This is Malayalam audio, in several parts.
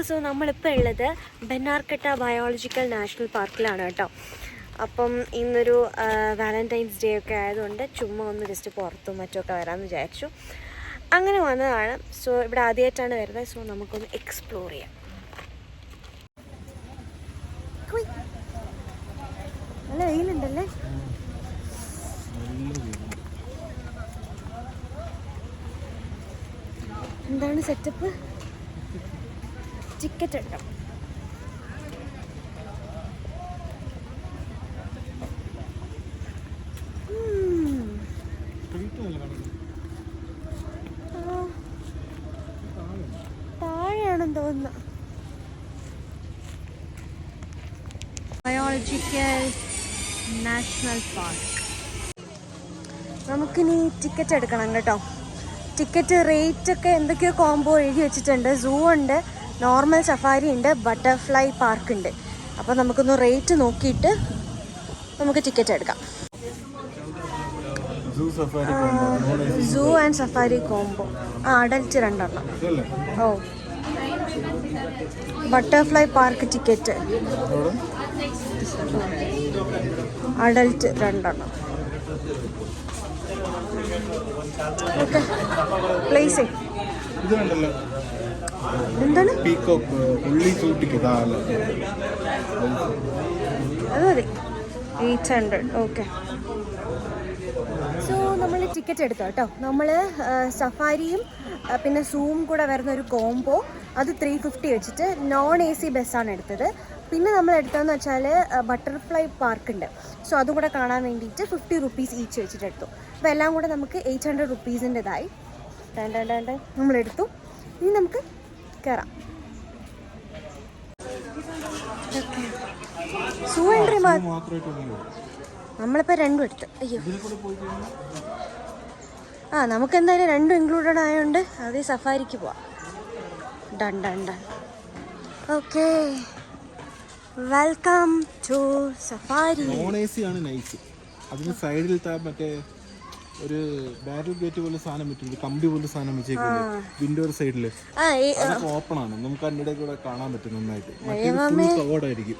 സോ നമ്മളിപ്പോൾ ഉള്ളത് ബെന്നാർക്കട്ട ബയോളജിക്കൽ നാഷണൽ പാർക്കിലാണ് കേട്ടോ. അപ്പം ഇന്നൊരു വാലന്റൈൻസ് ഡേ ഒക്കെ ആയതുകൊണ്ട് ചുമ്മാ ഒന്ന് ജസ്റ്റ് പുറത്തും മറ്റുമൊക്കെ വരാമെന്ന് വിചാരിച്ചു. അങ്ങനെ വന്നതാണ്. സോ ഇവിടെ ആദ്യമായിട്ടാണ് വരുന്നത്. സോ നമുക്കൊന്ന് എക്സ്പ്ലോർ ചെയ്യാം. നല്ല വെയിലുണ്ടല്ലേ? എന്താണ് സെറ്റപ്പ്? ടിക്കറ്റ് ഉണ്ടോ? താഴെയാണെന്ന് തോന്നുന്നു. Biological national park. നമുക്കിനി ടിക്കറ്റ് എടുക്കണം കേട്ടോ. ടിക്കറ്റ് റേറ്റ് ഒക്കെ എന്തൊക്കെയോ കോംബോ എഴുതി വെച്ചിട്ടുണ്ട്. സൂ ഉണ്ട്, നോർമൽ സഫാരി ഉണ്ട്, ബട്ടർഫ്ലൈ പാർക്ക് ഉണ്ട്. അപ്പോൾ നമുക്കൊന്ന് റേറ്റ് നോക്കിയിട്ട് നമുക്ക് ടിക്കറ്റ് എടുക്കാം. സൂ ആൻഡ് സഫാരി കോംബോ. അഡൽറ്റ് 2 എണ്ണം. ഓ, ബട്ടർഫ്ലൈ പാർക്ക് ടിക്കറ്റ് അഡൽറ്റ് 2 എണ്ണം. ഓക്കെ, പ്ലേസിംഗ് എന്താണ്? അത് മതി, 800. ഓക്കെ, സോ നമ്മൾ ടിക്കറ്റ് എടുത്തു കേട്ടോ. നമ്മൾ സഫാരിയും പിന്നെ സൂവും കൂടെ വരുന്ന ഒരു കോംബോ, അത് 350 വെച്ചിട്ട് നോൺ AC ബസ്സാണ് എടുത്തത്. പിന്നെ നമ്മൾ എടുത്തതെന്ന് വെച്ചാൽ ബട്ടർഫ്ലൈ പാർക്ക് ഉണ്ട്. സോ അതും കൂടെ കാണാൻ വേണ്ടിയിട്ട് 50 റുപ്പീസ് ഈച്ച് വെച്ചിട്ട് എടുത്തു. അപ്പോൾ എല്ലാം കൂടെ നമുക്ക് 800 റുപ്പീസിൻ്റെതായി നമ്മളെടുത്തു. ഇനി നമുക്ക് കയറാം. സൂ എൻട്രി നമ്മളിപ്പോൾ 2 എടുത്തു. അയ്യോ, നമുക്ക് എന്തായാലും 2 ഇൻക്ലൂഡഡ് ആയതുകൊണ്ട് അതേ സഫാരിക്ക് പോവാം. Done. Okay, welcome to safari. Non AC ആണ് നൈസ്. അതിന് സൈഡിൽ മറ്റേ ഒരു ബാരൽ ഗേറ്റ് പോലെ സാധനം വെച്ചിട്ടുണ്ട്, കമ്പി പോലെ സാധനം വെച്ചേക്കുന്നത് വിൻഡോർ സൈഡില്. അതൊക്കെ ഓപ്പൺ ആണ്, നമുക്ക് അതിൻ്റെ ഇടയിൽ കൂടെ കാണാൻ പറ്റും നന്നായിട്ട്. മറ്റേ കവോർഡായിരിക്കും.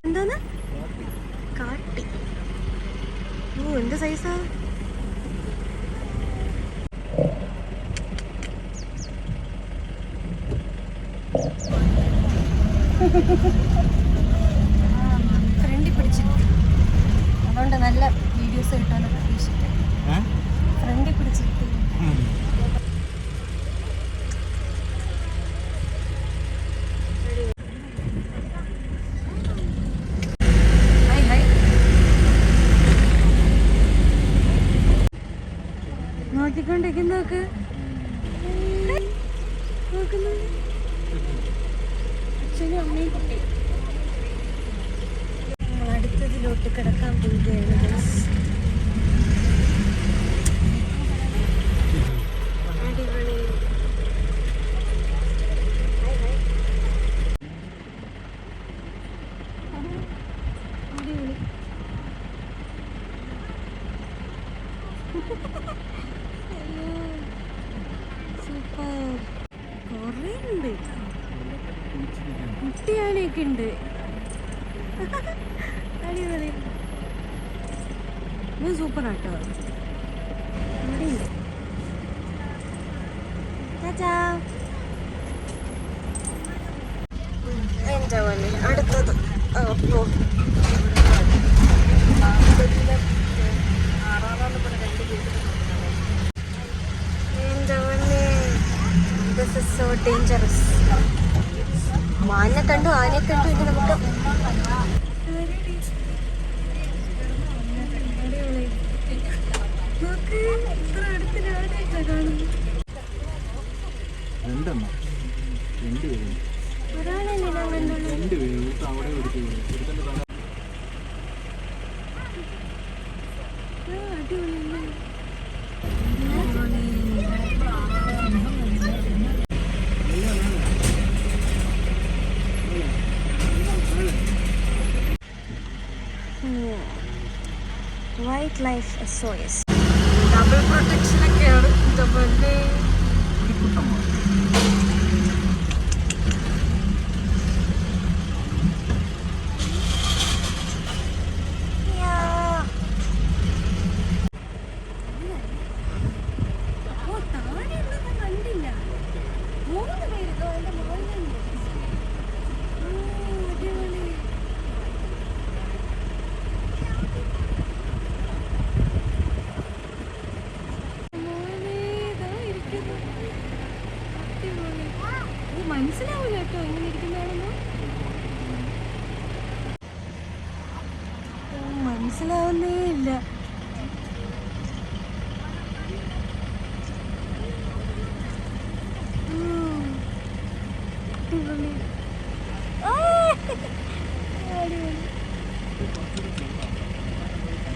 എന്താണ്? കാട്ടി. ഓ, എന്ത് സൈസാ! ഫ്രണ്ടിൽ പിടിച്ചിട്ട് അതുകൊണ്ട് നല്ല വീഡിയോസ് കിട്ടാൻ പ്രതീക്ഷിക്കാം. ഫ്രണ്ടിൽ പിടിച്ചിട്ട് നോക്കിക്കൊണ്ടിരിക്കുന്നൊക്കെ നോക്കുന്നുണ്ട്. അച്ഛനും അമ്മയും കുട്ടി. നമ്മൾ അടുത്തതിലോട്ട് കിടക്കാൻ പോവുകയാണ്. അടിപൊളി. സൂപ്പർ. കുറേ ഉണ്ട്, കുട്ടിയാനൊക്കെ ഉണ്ട്. അടിപൊളി. ഇത് സൂപ്പറാട്ടോ. ഇവിടെ ഉണ്ട്. എൻ്റെ പോലെ അടുത്തത്. അപ്പോൾ This is so dangerous. മാനിനെ കണ്ടു, ആനയെ കണ്ടു. ഇനി നമുക്ക് അടിപൊളി. Wild life SOS. ഡബിൾ പ്രൊട്ടക്ഷനൊക്കെയാണ്. മനസ്സിലാവില്ല കേട്ടോ ഇങ്ങനെ ഇരിക്കുന്നതാണെന്നോ. മനസ്സിലാവുന്നേ ഇല്ല.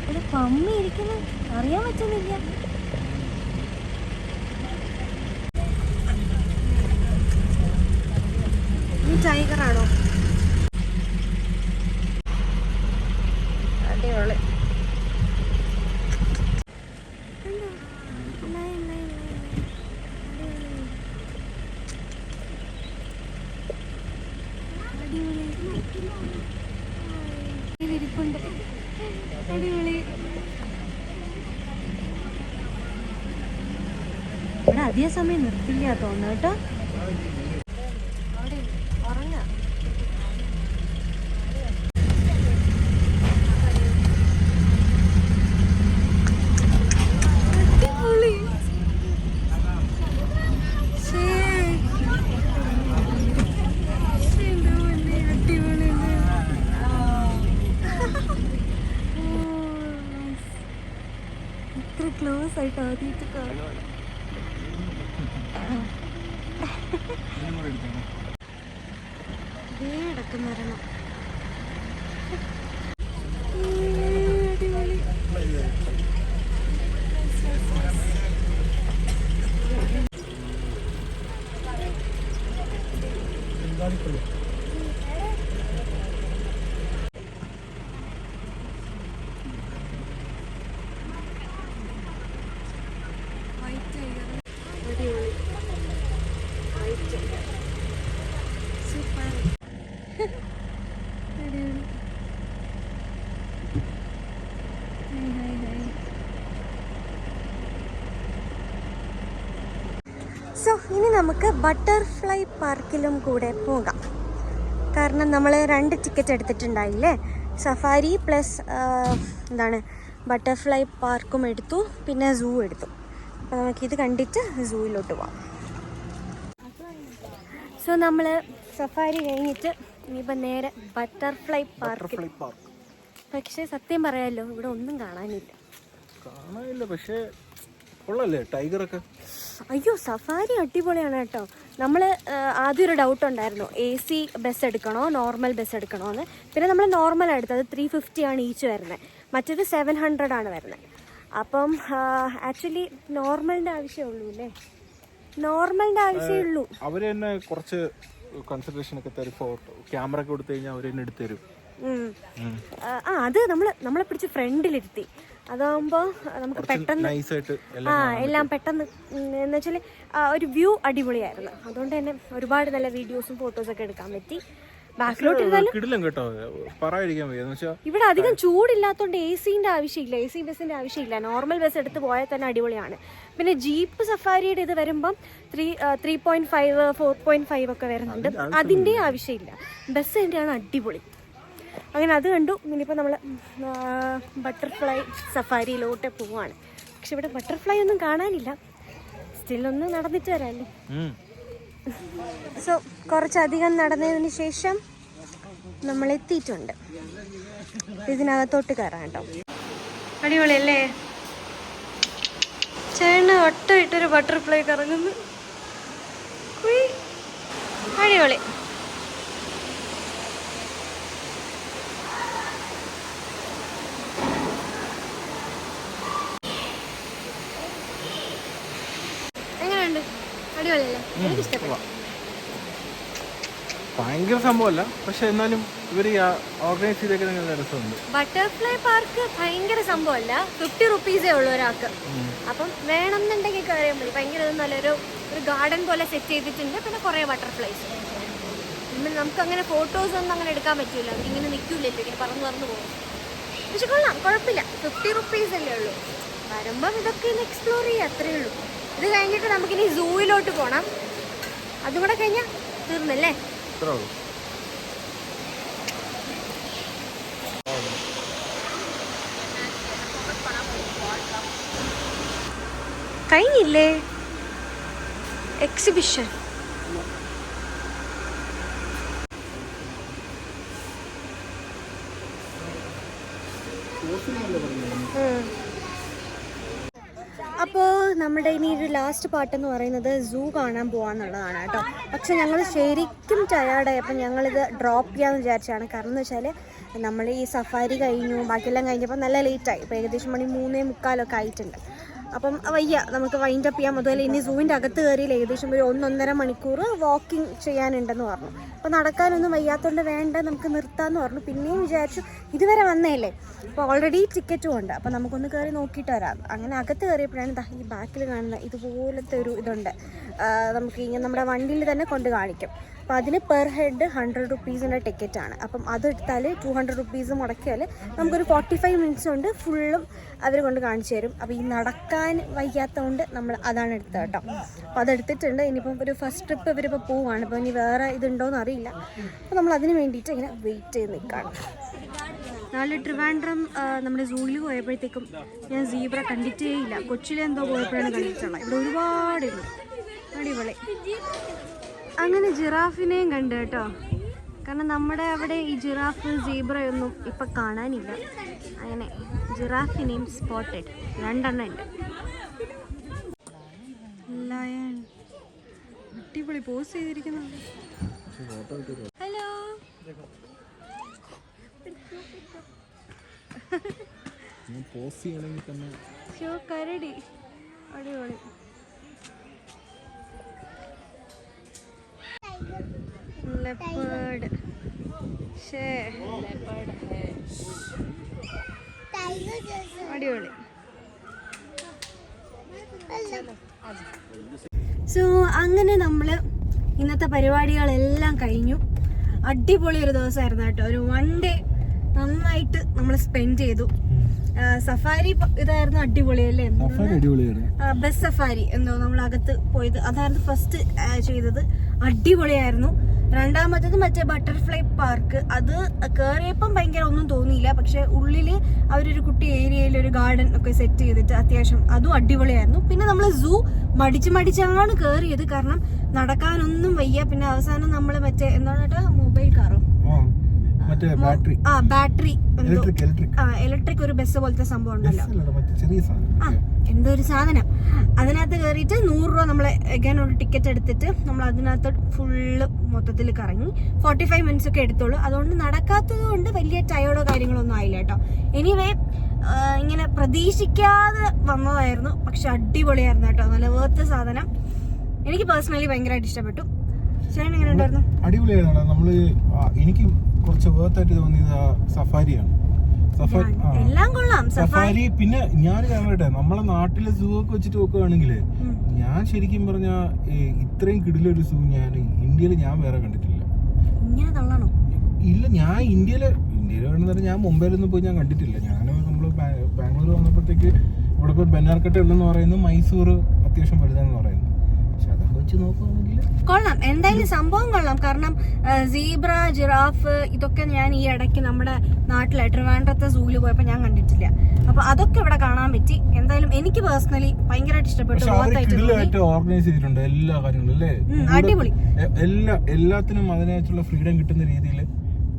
ഇവിടെ പമ്മി ഇരിക്കുന്നു, അറിയാൻ പറ്റുന്നില്ല. ടൈഗറാണോ? അടിപൊളി. ഇരിപ്പുണ്ട്. അടിപൊളി. ഇവിടെ അധിക സമയം നിർത്തില്ല തോന്നുന്നു കേട്ടോ. ക്ലോസ് ആയിട്ട് ആദ്യമായിട്ട് കാണുവാണ്. കിടക്കുന്നരണം. സോ ഇനി നമുക്ക് ബട്ടർഫ്ലൈ പാർക്കിലും കൂടെ പോകാം. കാരണം നമ്മൾ 2 ടിക്കറ്റ് എടുത്തിട്ടുണ്ടായില്ലേ. സഫാരി പ്ലസ് എന്താണ് ബട്ടർഫ്ലൈ പാർക്കും എടുത്തു, പിന്നെ സൂ എടുത്തു. അപ്പോൾ നമുക്കിത് കണ്ടിട്ട് സൂവിലോട്ട് പോകാം. സോ നമ്മൾ സഫാരി കഴിഞ്ഞിട്ട് ഇനിയിപ്പോൾ നേരെ ബട്ടർഫ്ലൈ പാർക്ക്. പക്ഷേ സത്യം പറയാമല്ലോ, ഇവിടെ ഒന്നും കാണാനില്ല. പക്ഷേ കൊള്ളല്ലേ ടൈഗറൊക്കെ. അയ്യോ സഫാരി അടിപൊളിയാണ് കേട്ടോ. നമ്മൾ ആദ്യം ഒരു ഡൗട്ട് ഉണ്ടായിരുന്നു, AC ബസ് എടുക്കണോ നോർമൽ ബസ് എടുക്കണോ എന്ന്. പിന്നെ നമ്മൾ നോർമൽ എടുത്തത് 350 ആണ് ഈച്ച് വരുന്നത്, മറ്റൊരു 700 ആണ് വരുന്നത്. അപ്പം ആക്ച്വലി നോർമലിൻ്റെ ആവശ്യമുള്ളൂ അല്ലേ, നോർമലിൻ്റെ ആവശ്യമുള്ളൂ. അവർ തന്നെ കുറച്ച് കൺസിഡറേഷൻ ഒക്കെ തരും, ഫോട്ടോ ക്യാമറ ഒക്കെ കൊടുത്തു കഴിഞ്ഞാൽ അവർ തന്നെ എടുത്തു തരും. അത് നമ്മളെ പിടിച്ച് ഫ്രണ്ടിലിരുത്തി. അതാകുമ്പോൾ നമുക്ക് പെട്ടെന്ന് എല്ലാം പെട്ടെന്ന് എന്ന് വെച്ചാൽ ഒരു വ്യൂ അടിപൊളിയായിരുന്നു. അതുകൊണ്ട് തന്നെ ഒരുപാട് നല്ല വീഡിയോസും ഫോട്ടോസൊക്കെ എടുക്കാൻ പറ്റി. ബാക്കിലോട്ട് ഇവിടെ അധികം ചൂടില്ലാത്തതുകൊണ്ട് AC-ന്റെ ആവശ്യമില്ല, AC ബസ്സിന്റെ ആവശ്യമില്ല. നോർമൽ ബസ് എടുത്ത് പോയാൽ തന്നെ അടിപൊളിയാണ്. പിന്നെ ജീപ്പ് സഫാരിയുടെ ഇത് വരുമ്പം 3.5 4.5 ഒക്കെ വരുന്നുണ്ട്, അതിൻ്റെ ആവശ്യമില്ല. ബസ് തന്നെയാണ് അടിപൊളി. അങ്ങനെ അത് കണ്ടു. ഇനിയിപ്പോൾ നമ്മൾ ബട്ടർഫ്ലൈ സഫാരിയിലോട്ട് പോവാണ്. പക്ഷെ ഇവിടെ ബട്ടർഫ്ലൈ ഒന്നും കാണാനില്ല. സ്റ്റില്ലൊന്ന് നടന്നിട്ട് വരാമല്ലേ. സോ കുറച്ചധികം നടന്നതിന് ശേഷം നമ്മൾ എത്തിയിട്ടുണ്ട്. ഇതിനകത്തോട്ട് കയറാം കേട്ടോ. അടിപൊളിയല്ലേ, ചേട്ടന് ഒട്ടയിട്ടൊരു ബട്ടർഫ്ലൈ കറങ്ങുന്നു. അടിപൊളി. ഭയങ്കര സംഭവമല്ല, പക്ഷെ എന്നാലും ഇവർ ഓർഗനൈസ് ചെയ്തേക്കുന്ന നല്ല രസമുണ്ട്. ബട്ടർഫ്ലൈ പാർക്ക് ഭയങ്കര സംഭവമല്ല, 50 റുപ്പീസേ ഉള്ളൂ ഒരാൾക്ക്. അപ്പം വേണമെന്നുണ്ടെങ്കിൽ കയറിയാൽ മതി. ഭയങ്കര നല്ലൊരു ഗാർഡൻ പോലെ സെറ്റ് ചെയ്തിട്ടുണ്ട്. പിന്നെ കുറേ ബട്ടർഫ്ലൈസ്. നമുക്ക് അങ്ങനെ ഫോട്ടോസ് ഒന്നും അങ്ങനെ എടുക്കാൻ പറ്റില്ല, ഇങ്ങനെ നിൽക്കില്ലല്ലോ, ഇങ്ങനെ പറന്ന് പോകും. പക്ഷെ കൊള്ളാം, കുഴപ്പമില്ല. 50 റുപ്പീസ് അല്ലേ ഉള്ളൂ. വരുമ്പം ഇതൊക്കെ ഇന്ന് എക്സ്പ്ലോർ ചെയ്യുക, അത്രയേ ഉള്ളൂ. ഇത് കഴിഞ്ഞിട്ട് നമുക്കിനി സൂവിലോട്ട് പോകണം. അതും കൂടെ കഴിഞ്ഞാൽ തീർന്നല്ലേ? കഴിഞ്ഞില്ലേ എക്സിബിഷൻ? അപ്പോൾ നമ്മുടെ ഇനി ഒരു ലാസ്റ്റ് പാട്ടെന്ന് പറയുന്നത് സൂ കാണാൻ പോകാന്നുള്ളതാണ് കേട്ടോ. പക്ഷെ ഞങ്ങൾ ശരിക്കും ടയേർഡായി. അപ്പം ഞങ്ങളിത് ഡ്രോപ്പ് ചെയ്യാമെന്ന് വിചാരിച്ചാണ്. കാരണം എന്ന് വെച്ചാൽ നമ്മൾ ഈ സഫാരി കഴിഞ്ഞു, ബാക്കിയെല്ലാം കഴിഞ്ഞപ്പോൾ നല്ല ലേറ്റായി. ഇപ്പോൾ ഏകദേശം 3:45 ആയിട്ടുണ്ട്. അപ്പം വയ്യ, നമുക്ക് വൈൻഡ് അപ്പ് ചെയ്യാം. അതുപോലെ ഇനി സൂവിൻ്റെ അകത്ത് കയറിയിൽ ഏകദേശം ഒരു 1-1.5 മണിക്കൂർ വാക്കിംഗ് ചെയ്യാനുണ്ടെന്ന് പറഞ്ഞു. അപ്പോൾ നടക്കാനൊന്നും വയ്യാത്തതുകൊണ്ട് വേണ്ട, നമുക്ക് നിർത്താമെന്ന് പറഞ്ഞു. പിന്നെയും വിചാരിച്ചു ഇതുവരെ വന്നേല്ലേ, അപ്പോൾ ഓൾറെഡി ടിക്കറ്റും ഉണ്ട്, അപ്പോൾ നമുക്കൊന്ന് കയറി നോക്കിയിട്ട് വരാം. അങ്ങനെ അകത്ത് കയറിയപ്പോഴാണ് ഈ ബാക്കിൽ കാണുന്ന ഇതുപോലത്തെ ഒരു ഇതുണ്ട്. നമുക്ക് ഇങ്ങനെ നമ്മുടെ വണ്ടിയിൽ തന്നെ കൊണ്ട് കാണിക്കും. അപ്പോൾ അതിന് പെർ ഹെഡ് 100 റുപ്പീസിൻ്റെ ടിക്കറ്റാണ്. അപ്പം അതെടുത്താൽ 200 റുപ്പീസ് മുടക്കിയാൽ നമുക്കൊരു 45 മിനിറ്റ്സ് കൊണ്ട് ഫുള്ളും അവർ കൊണ്ട് കാണിച്ചു തരും. അപ്പോൾ ഈ നടക്കാൻ വയ്യാത്തതുകൊണ്ട് നമ്മൾ അതാണ് എടുത്തത് കേട്ടോ. അപ്പോൾ അതെടുത്തിട്ടുണ്ട്. ഇനിയിപ്പം ഒരു ഫസ്റ്റ് ട്രിപ്പ് ഇവരിപ്പോൾ പോവുകയാണ്. അപ്പോൾ ഇനി വേറെ ഇതുണ്ടോയെന്ന് അറിയില്ല. അപ്പോൾ നമ്മൾ അതിന് വേണ്ടിയിട്ട് ഇങ്ങനെ വെയിറ്റ് ചെയ്ത് നിൽക്കുകയാണ്. നാളെ ട്രിവാൻഡ്രം നമ്മുടെ സൂയിൽ പോയപ്പോഴത്തേക്കും ഞാൻ സീബ്ര കണ്ടിട്ടേ ഇല്ല. കൊച്ചിലെന്തോ പോയപ്പോഴാണ് കണ്ടിട്ടുള്ളത്. ഇവിടെ ഒരുപാടുണ്ട്, അടിപൊളി. അങ്ങനെ ജിറാഫിനെയും കണ്ടു കേട്ടോ. കാരണം നമ്മുടെ അവിടെ ഈ ജിറാഫ് സീബ്രയൊന്നും ഇപ്പം കാണാനില്ല. അങ്ങനെ ജിറാഫിനെയും സ്പോട്ടഡ് 2 എണ്ണം ഉണ്ട്. ലയൺ അടിപൊളി പോസ് ചെയ്തിരിക്കുന്നു. ഹലോ, കരടി അടിപൊളി. leopard അടിപൊളി. സോ അങ്ങനെ നമ്മൾ ഇന്നത്തെ പരിപാടികളെല്ലാം കഴിഞ്ഞു. അടിപൊളി ഒരു ദിവസമായിരുന്നു കേട്ടോ. ഒരു 1 ഡേ നന്നായിട്ട് നമ്മൾ സ്പെൻഡ് ചെയ്തു. സഫാരി ഇതായിരുന്നു അടിപൊളിയല്ലേ? ബസ് സഫാരി എന്തോ നമ്മൾ അകത്ത് പോയത് അതായിരുന്നു ഫസ്റ്റ് ചെയ്തത്. അടിപൊളിയായിരുന്നു. രണ്ടാമത്തേത് മറ്റേ ബട്ടർഫ്ലൈ പാർക്ക്. അത് കയറിയപ്പം ഭയങ്കര ഒന്നും തോന്നിയില്ല. പക്ഷെ ഉള്ളില് അവരൊരു കുട്ടി ഏരിയയിൽ ഒരു ഗാർഡൻ ഒക്കെ സെറ്റ് ചെയ്തിട്ട് അത്യാവശ്യം അതും അടിപൊളിയായിരുന്നു. പിന്നെ നമ്മൾ സൂ മടിച്ചാണ് കയറിയത്. കാരണം നടക്കാനൊന്നും വയ്യ. പിന്നെ അവസാനം നമ്മൾ മറ്റേ എന്താണ് മൊബൈൽ കാറോ ബാറ്ററി ഇലക്ട്രിക് ഒരു ബസ് പോലത്തെ സംഭവം ഉണ്ടല്ലോ, എന്തോ ഒരു സാധനം, അതിനകത്ത് കയറിയിട്ട് 100 രൂപ നമ്മൾ എഗൈൻ ഒരു ടിക്കറ്റ് എടുത്തിട്ട് നമ്മൾ അതിനകത്ത് ഫുള്ള് മൊത്തത്തിൽ കറങ്ങി. 45 മിനിറ്റ്സ് ഒക്കെ എടുത്തോളൂ. അതുകൊണ്ട് നടക്കാത്തത് കൊണ്ട് വലിയ ടയേർഡോ കാര്യങ്ങളോ ഒന്നും ആയില്ല കേട്ടോ. എനിവേ ഇങ്ങനെ പ്രതീക്ഷിക്കാതെ വന്നതായിരുന്നു. പക്ഷെ അടിപൊളിയായിരുന്നു കേട്ടോ. നല്ല വേർത്ത് സാധനം. എനിക്ക് പേഴ്സണലി ഭയങ്കരമായിട്ട് ഇഷ്ടപ്പെട്ടു. ചേട്ടൻ എങ്ങനെ ഉണ്ടായിരുന്നു? അടിപൊളിയായിരുന്നു. നമ്മള് എനിക്ക് കുറച്ച് വേർത്തായിട്ട് തോന്നിയത് സഫാരിയാണ്. എല്ലാം കൊള്ളാം സഫാരി. പിന്നെ ഞാൻ കാണട്ടെ, നമ്മളെ നാട്ടിലെ സൂ ഒക്കെ വെച്ചിട്ട് നോക്കുകയാണെങ്കിൽ ഞാൻ ശരിക്കും പറഞ്ഞ ഇത്രയും കിടിലൊരു സൂ ഞാൻ ഇന്ത്യയിൽ ഞാൻ വേറെ കണ്ടിട്ടില്ല. ഇല്ല, ഞാൻ ഇന്ത്യയിൽ വേണമെന്ന് ഞാൻ മുംബൈയിലൊന്നും പോയി ഞാൻ കണ്ടിട്ടില്ല. ഞാൻ നമ്മള് ബാംഗ്ലൂർ വന്നപ്പോഴത്തേക്ക് ഇവിടെ ഇപ്പോൾ ബെന്നാർക്കട്ട ഉള്ളെന്ന് പറയുന്നു, മൈസൂർ അത്യാവശ്യം വലുതാന്ന് പറയുന്നു. പക്ഷെ അതൊക്കെ വെച്ച് നോക്കുകയാണെങ്കിൽ കൊള്ളാം. എന്തായാലും സംഭവം കൊള്ളാം. കാരണം സീബ്ര, ജിറാഫ് ഇതൊക്കെ ഞാൻ ഈ ഇടയ്ക്ക് നമ്മുടെ നാട്ടിലെ ട്രിവാൻഡ്രത്തെ സൂവിൽ പോയപ്പോൾ ഞാൻ കണ്ടിട്ടില്ല. അപ്പൊ അതൊക്കെ ഇവിടെ കാണാൻ പറ്റി. എന്തായാലും എനിക്ക് പേഴ്സണലി ഭയങ്കരമായിട്ട് ഇഷ്ടപ്പെട്ടു. ഓർഗനൈസ് ചെയ്തിട്ടുണ്ട് എല്ലാ കാര്യങ്ങളും അല്ലേ, അടിപൊളി. എല്ലാത്തിനും അതിനായിട്ടുള്ള ഫ്രീഡം കിട്ടുന്ന രീതിയിൽ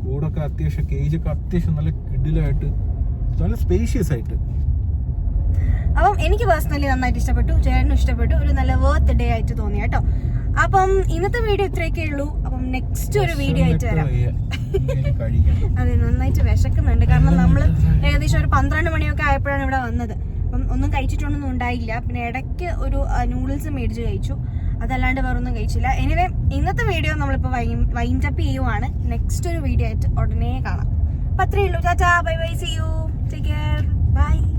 കൂടൊക്കെ അത്യാവശ്യം കേജൊക്കെ അത്യാവശ്യം നല്ല കിഡിലായിട്ട് നല്ല സ്പേഷ്യസ് ആയിട്ട്. അപ്പം എനിക്ക് പേഴ്സണലി നന്നായിട്ട് ഇഷ്ടപ്പെട്ടു. ചേട്ടനും ഇഷ്ടപ്പെട്ടു. ഒരു നല്ല വേർത്ത് ഡേ ആയിട്ട് തോന്നി കേട്ടോ. അപ്പം ഇന്നത്തെ വീഡിയോ ഇത്രയൊക്കെ ഉള്ളൂ. അപ്പം നെക്സ്റ്റ് ഒരു വീഡിയോ ആയിട്ട് വരാം. അതെ, നന്നായിട്ട് വിശക്കുന്നുണ്ട്. കാരണം നമ്മൾ ഏകദേശം ഒരു 12 മണിയൊക്കെ ആയപ്പോഴാണ് ഇവിടെ വന്നത്. അപ്പം ഒന്നും കഴിച്ചിട്ടൊന്നും ഉണ്ടായില്ല. പിന്നെ ഇടയ്ക്ക് ഒരു നൂഡിൽസ് മേടിച്ച് കഴിച്ചു. അതല്ലാണ്ട് വേറൊന്നും കഴിച്ചില്ല. എനിവേ ഇന്നത്തെ വീഡിയോ നമ്മളിപ്പോൾ വൈൻഡ് അപ്പ് ചെയ്യുവാണ്. നെക്സ്റ്റ് ഒരു വീഡിയോ ആയിട്ട് ഉടനെ കാണാം. അപ്പം അത്രയേ ഉള്ളൂ. Tata, bye bye, see you, take care, by.